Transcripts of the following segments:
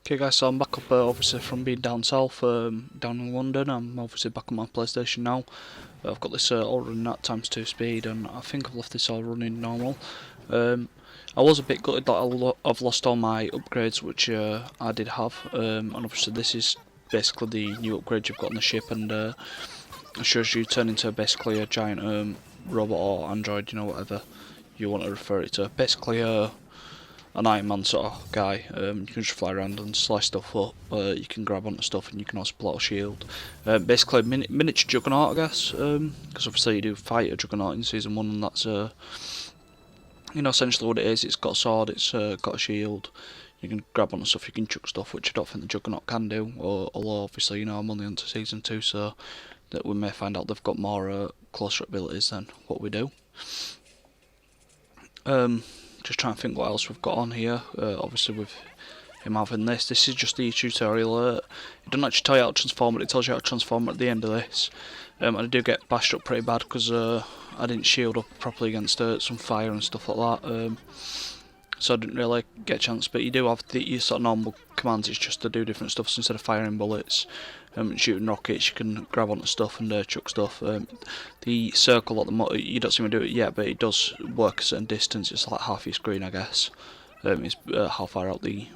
Okay guys, so I'm back up obviously from being down south, down in London. I'm obviously back on my PlayStation now. I've got this all running at ×2 speed, and I think I've left this all running normal. I was a bit gutted that I've lost all my upgrades, which I did have, and obviously this is basically the new upgrade you've got on the ship, and it shows you turn into basically a giant robot or android, you know, whatever you want to refer it to. Basically an Iron Man sort of guy. You can just fly around and slice stuff up. You can grab onto stuff, and you can also pull out a shield. Basically, miniature Juggernaut, I guess. Because obviously you do fight a Juggernaut in season 1, and that's you know, essentially what it is. It's got a sword. It's got a shield. You can grab onto stuff. You can chuck stuff, which I don't think the Juggernaut can do. Although obviously, you know, I'm only into season 2, so that we may find out they've got more closer abilities than what we do. Just trying to think what else we've got on here. Obviously with him having this is just the tutorial. It doesn't actually tell you how to transform it, it tells you how to transform it at the end of this. And I do get bashed up pretty bad because I didn't shield up properly against some fire and stuff like that. So I didn't really get a chance, but you do have your sort of normal commands. It's just to do different stuff, so instead of firing bullets and shooting rockets, you can grab onto stuff and chuck stuff. The circle at the you don't see me do it yet, but it does work a certain distance. It's like half your screen, I guess. It's how far out the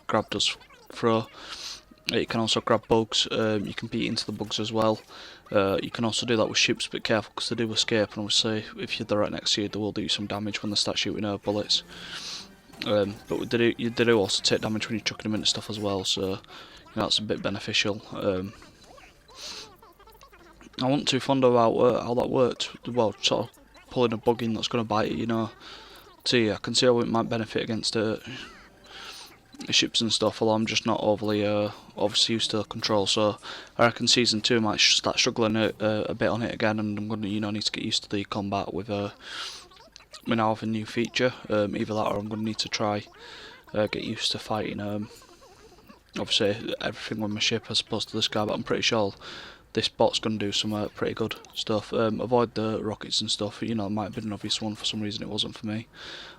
grab does throw. You can also grab bugs. You can beat into the bugs as well. You can also do that with ships, but careful because they do escape, and obviously if they're right next to you, they will do some damage when they start shooting bullets. But they do also take damage when you're chucking them into stuff as well, so you know, that's a bit beneficial. I wasn't too fond about how that worked. Well, sort of pulling a bug in that's going to bite you, you know. So yeah, I can see how it might benefit against ships and stuff, although I'm just not overly obviously used to control, so I reckon season 2 might start struggling a bit on it again, and I'm gonna, you know, need to get used to the combat with we now have a new feature, either that or I'm gonna need to try get used to fighting obviously everything with my ship as opposed to this guy, but I'm pretty sure this bot's going to do some pretty good stuff. Avoid the rockets and stuff, you know, it might have been an obvious one. For some reason it wasn't for me.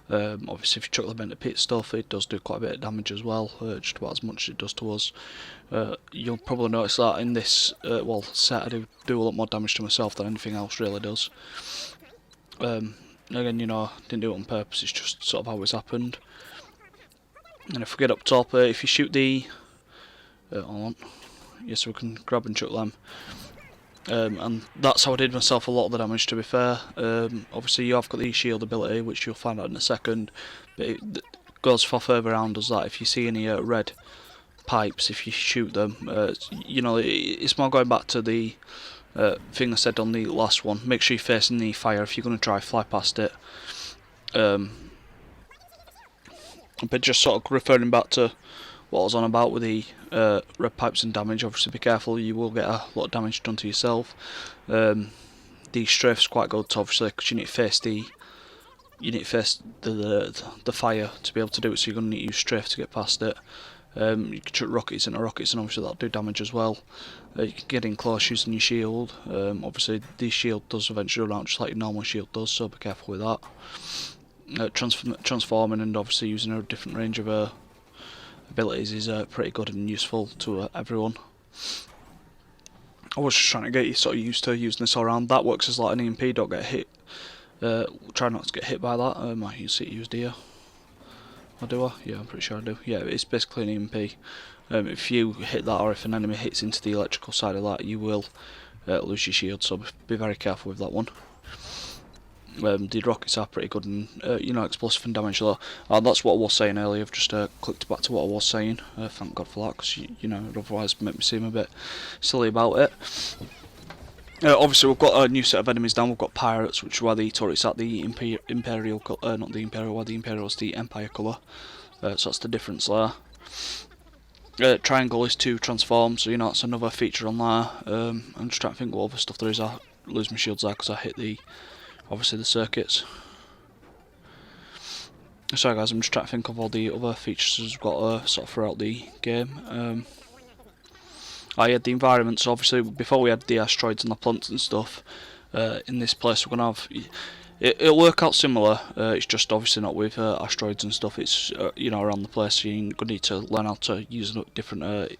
Obviously if you chuck them into pit stuff, it does do quite a bit of damage as well, just about as much as it does to us. You'll probably notice that in this well, set I do a lot more damage to myself than anything else really does. Again, you know, I didn't do it on purpose, it's just sort of how it's happened. And if we get up top, if you shoot the... hold on. Yes, we can grab and chuck them. And that's how I did myself a lot of the damage, to be fair. Obviously you have got the shield ability, which you'll find out in a second, but it goes far further around, does that. If you see any red pipes, if you shoot them, you know, it's more going back to the thing I said on the last one. Make sure you're facing the fire if you're going to try fly past it. But just sort of referring back to what I was on about with the red pipes and damage, obviously be careful, you will get a lot of damage done to yourself. The strafe's quite good, obviously, because you need to face the fire to be able to do it, so you're going to need to use strafe to get past it. You can chuck rockets into rockets, and obviously that'll do damage as well. You can get in close using your shield. Obviously the shield does eventually run out just like your normal shield does, so be careful with that. Transforming and obviously using a different range of abilities is pretty good and useful to everyone. I was just trying to get you sort of used to using this all around. That works as like an EMP, don't get hit. Try not to get hit by that. I see it used here. Or do I? Yeah, I'm pretty sure I do. Yeah, it's basically an EMP. If you hit that, or if an enemy hits into the electrical side of that, you will lose your shield, so be very careful with that one. The rockets are pretty good and you know, explosive and damage though. That's what I was saying earlier. I've just clicked back to what I was saying. Thank God for that, because you know, it'd otherwise make me seem a bit silly about it. Obviously we've got a new set of enemies now. We've got pirates, which is why the turret's at the imperial colour, not the imperial, why the imperial is the empire colour. So that's the difference there. Triangle is to transform, so you know, that's another feature on there. I'm just trying to think what other stuff there is. I lose my shields there because I hit the obviously the circuits. Sorry guys, I'm just trying to think of all the other features we've got sort of throughout the game. I had the environment, so obviously before we had the asteroids and the planets and stuff, in this place we're going to have It'll work out similar. It's just obviously not with asteroids and stuff. It's you know, around the place. So you're gonna need to learn how to use different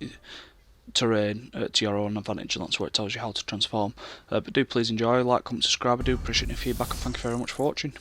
terrain to your own advantage, and that's where it tells you how to transform. But do please enjoy, like, comment, subscribe. I do appreciate your feedback, and thank you very much for watching.